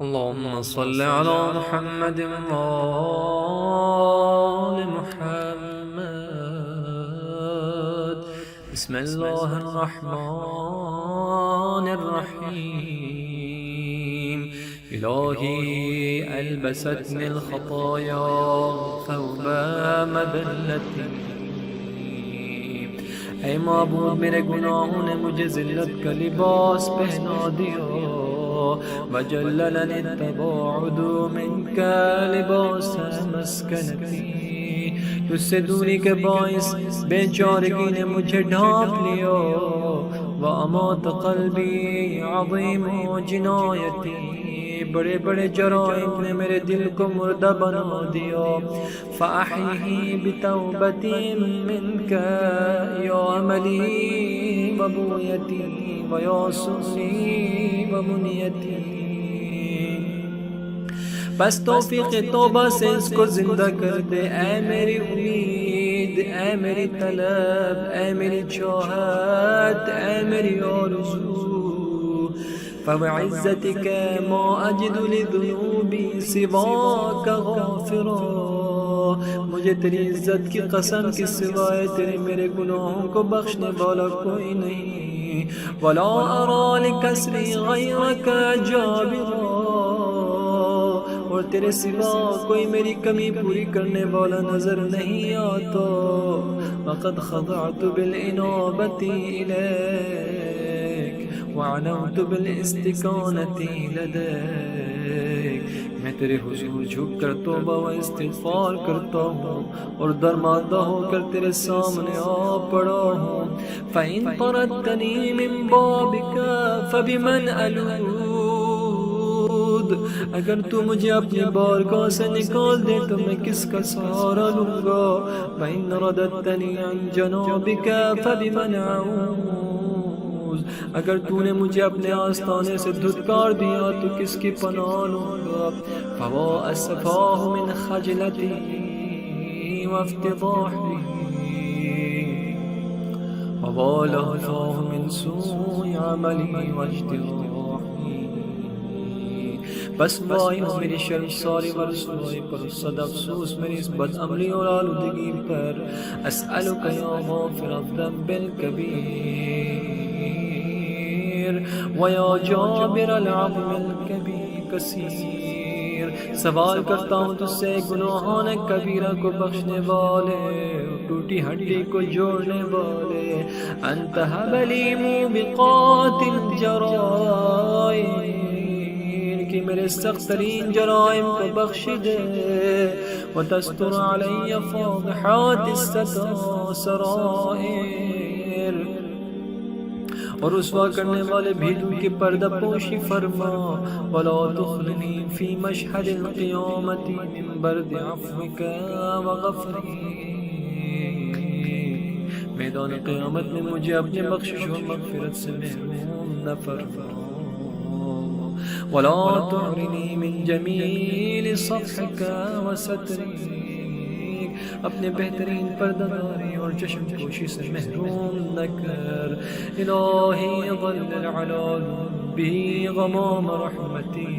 اللهم صل على محمد وآل محمد. بسم الله الرحمن الرحيم. إلهي ألبستني الخطايا ثوب مذلتي. اے معبود میرے گناہوں نے مجھے ذلت کا لباس پہنا دیا. وجللني التباعد منك لباس مسكنتي. تجھ سے دوری کے باعث بے چارگی نے مجھے ڈھانپ لیا. وامات قلبی عظیم جنایتی. بڑے بڑے جرائم نے میرے دل کو مردہ بنا دیا. فاحیہ بتوبتی منک یا عملی وبویتی ویا سنی ومنیتی. بس توفیق توبہ سے اس کو زندہ کر دے. اے میری امید، اے میری طلب، اے میری چاہت، اے میری آرزو. فبعزتك ما اجد لذنوبی سواک غافرا. مجھے تیری عزت کی قسم کے سوائے تیرے میرے گناہوں کو بخشنے والا کوئی نہیں. ولا ارى لكسری غیرک جابرا. اور تیرے سوا کوئی میری کمی پوری کرنے والا نظر نہیں آتا. وقد خضعت بالانابة الیک وعنوت بالاستکانة لدیک. میں تیرے حضور جھک کر توبہ و استغفار کرتا ہوں اور درماندہ ہو کر تیرے سامنے آ پڑا ہوں. فَإِن طَرَدْتَنِي مِن بَابِكَ فَبِمَنْ أَلُوذ. اگر تو مجھے اپنی بارگاہ سے نکال دے تو میں کس کا سہارا لوں گا. وَإِن رَدَدْتَنِي عَن جَنَابِكَ فَبِمَنْ أَعُوذ. اگر تو نے مجھے اپنے آستانے سے دھتکار دیا تو کس کی پناہ لوں گا. فَوَا أَسْفَاهُ مِنْ خَجْلَتِي وَافْتِضَاحِي وَوَا لَهْفَاهُ مِنْ سُوءِ عَمَلِي وَاجْتِرَاحِي. بس وائی ہو میری شرمساری و رسوائی پر، صد افسوس میری اس بد عملی اور آلودگی پر. اسألک یا غافر الذنب الکبیر ویا جابر العظم الکثیر. سوال کرتا ہوں تجھ سے گناہان کبیرہ کو بخشنے والے، ٹوٹی ہڈی کو جوڑنے والے. انت هب لی موبقات الجرائم. کہ میرے سخت ترین جرائم کو بخش دے. وتستر علی فاضحات السرائر. اور رسوا کرنے والے بھیدوں کی پردہ پوشی فرما. ولا تخلنی فی مشہد القیامت من برد عفوک وغفری. میدان قیامت میں مجھے اپنے بخشش و مغفرت سے محروم نہ فرما. ولا تعرنی من جمیل صفحک وسترک. اپنے بہترین پردہ داری اور چشم پوشی سے محروم نہ کر. الہی ظلل علی ذنبی غمام رحمتک.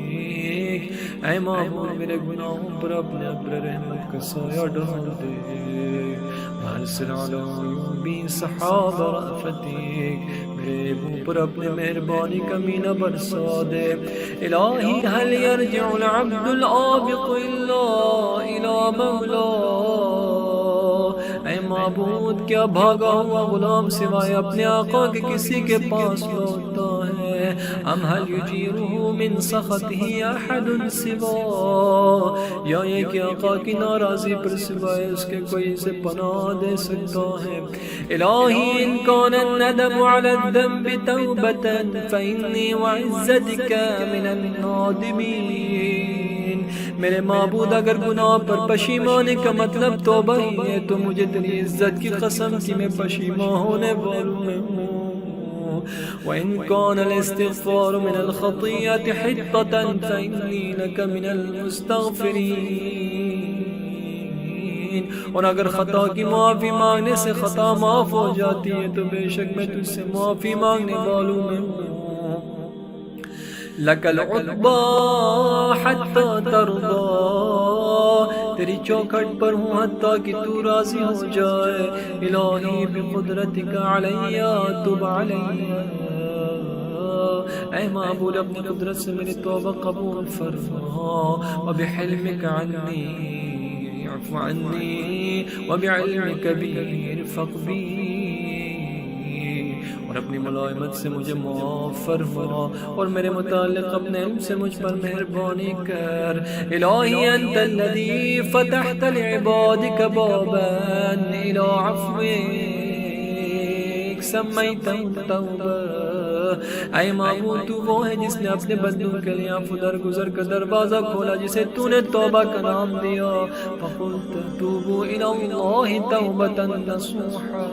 اے معبود میرے گناہوں پر اپنے ابر رحمت کا سایہ ڈال دے. وارسل علی عیوبی سحاب رأفتک. میرے منہ پر اپنے مہربانی کا مینہ برسا دے. الہی هل یرجع العبد العابق الا الى مولا. اے معبود کیا بھاگا ہوا غلام سوائے اپنے آقا کے کسی کے پاس لوٹتا ہے. ام هل یجیرہ من سخطہ احد سوا. یا یہ کہ آقا کی ناراضی پر سوائے اس کے کوئی سے پناہ دے سکتا ہے. الہی ان کان الندم علی الذنب توبة فإنی وعزتک من النادمین. میرے معبود اگر گناہ پر پشیمانی کا مطلب توبہ ہی ہے تو مجھے تیری عزت کی قسم کی میں پشیمان ہونے والوں میں ہوں. وَإِن كَانَ الْإِسْتِغْفَارُ مِنَ الْخَطِيَّةِ حِطَّةً فَإِنِّي لَكَ مِنَ الْمُسْتَغْفِرِينَ. اور اگر خطا کی معافی مانگنے سے خطا معاف ہو جاتی ہے تو بے شک میں تجھ سے معافی مانگنے والوں میں ہوں. لک العقبا حتی ترضا، تیری چوکھٹ پر ہوں حتیٰ کہ تو راضی ہو جائے. الہی بقدرتک علی تب علی، اے معبود اپنی قدرت سے میری توبہ قبول فرما. وبحلمک عنی اعف عنی وبعلمک بی ارفق بی، اور اپنی ملائمت سے مجھے معاف فرما اور میرے متعلق اپنے علم سے مجھ پر مہربانی کر. الہی انت الذی فتحت لعبادک بابا الى عفوک سمیتہ توبہ. اے معبود تو وہ ہے جس نے اپنے بندوں کے لیے عفو درگزر کا دروازہ کھولا، جسے تو نے توبہ کا نام دیا. فقلت توبوا الی اللہ توبۃ نصوحا،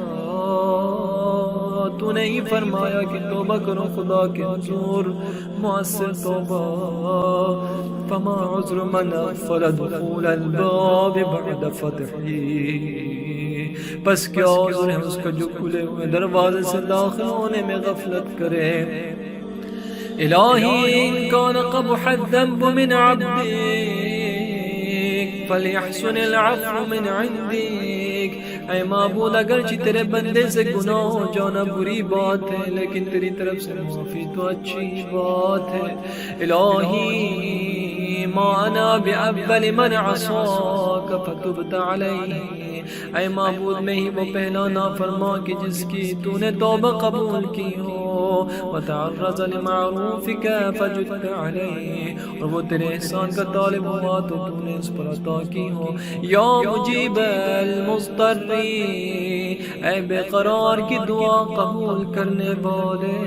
تو نے ہی فرمایا کہ توبہ کرو خدا کے حضور مؤثر توبہ. فما عذر من اغفل دخول الباب بعد فتحی، پس کیا عذر ہے اس کا جو کھلے ہوئے دروازے سے داخل ہونے میں غفلت کرے. الہی ان کان قبح الذنب من عبدک فلیحسن العفو من عندک. اے معبود اگرچہ تیرے بندے سے گناہ ہو جانا بری بات ہے، لیکن تیری طرف سے معافی تو اچھی بات ہے. الہی ما انا باول من عصاک فتبت علیہ، اے معبود میں ہی وہ پہلا نافرما کہ جس کی تو نے توبہ قبول کی ہو. وتعرض لمعروفک فجدت علیہ، اور وہ تیرے احسان کا طالب ہوا تو تو نے اس پر عطا کی ہو. یا مجیب المضطرین، اے بے قرار کی دعا قبول کرنے والے.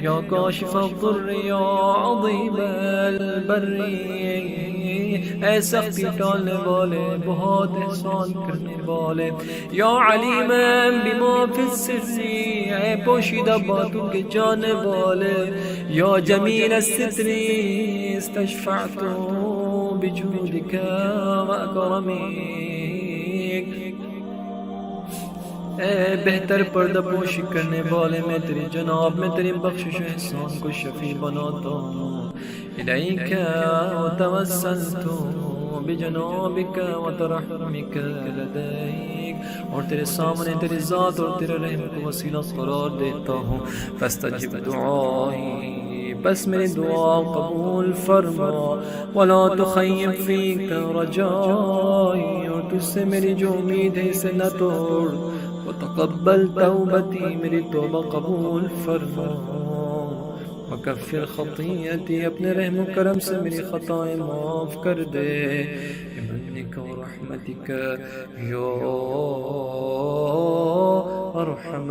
یا کاشف الضر یا عظیم البر، اے سختی ٹالنے والے بہت احسان کرنے والے. یا علیم بما فی السر، اے پوشیدہ باتوں کے جانے والے. یا جمیل الستر استشفعت بجودک واکرمک، اے بہتر پردہ پوشی کرنے والے میں تیری جناب میں تیری بخشش احسان کو شفیع بناتا ہوں. الیک توسلت بجنابک وترحمک لدیک، اور تیرے سامنے تیری ذات اور تیرے رحم کو وسیلہ قرار دیتا ہوں. فاستجب دعائی، بس میری دعا قبول فرما. ولا تخیب فیک رجائی، اور تجھ سے میری جو امید ہے اسے نہ توڑ. وتقبل توبتی، میری توبہ قبول فرما. وکفر خطیئتی، اپنے رحم و کرم سے میری خطائیں معاف کر دے. بمنک و رحمتک یا ارحم